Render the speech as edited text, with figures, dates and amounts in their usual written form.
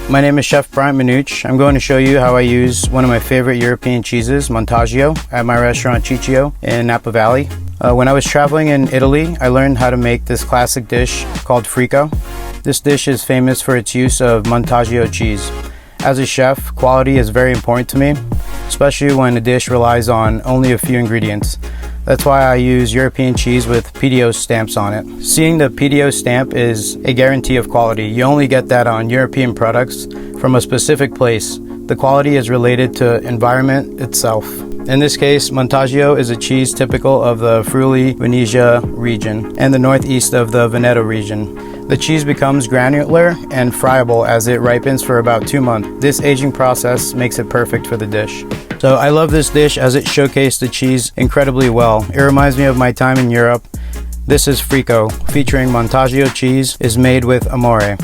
My name is Chef Bryant Minuche. I'm going to show you how I use one of my favorite European cheeses, Montasio, at my restaurant Ciccio in Napa Valley. When I was traveling in Italy, I learned how to make this classic dish called Frico. This dish is famous for its use of Montasio cheese. As a chef, quality is very important to me, especially when a dish relies on only a few ingredients. That's why I use European cheese with PDO stamps on it. Seeing the PDO stamp is a guarantee of quality. You only get that on European products from a specific place. The quality is related to environment itself. In this case, Montasio is a cheese typical of the Friuli Venezia region and the northeast of the Veneto region. The cheese becomes granular and friable as it ripens for about 2 months. This aging process makes it perfect for the dish. So I love this dish as it showcased the cheese incredibly well. It reminds me of my time in Europe. This is Frico, featuring Montasio cheese, is made with amore.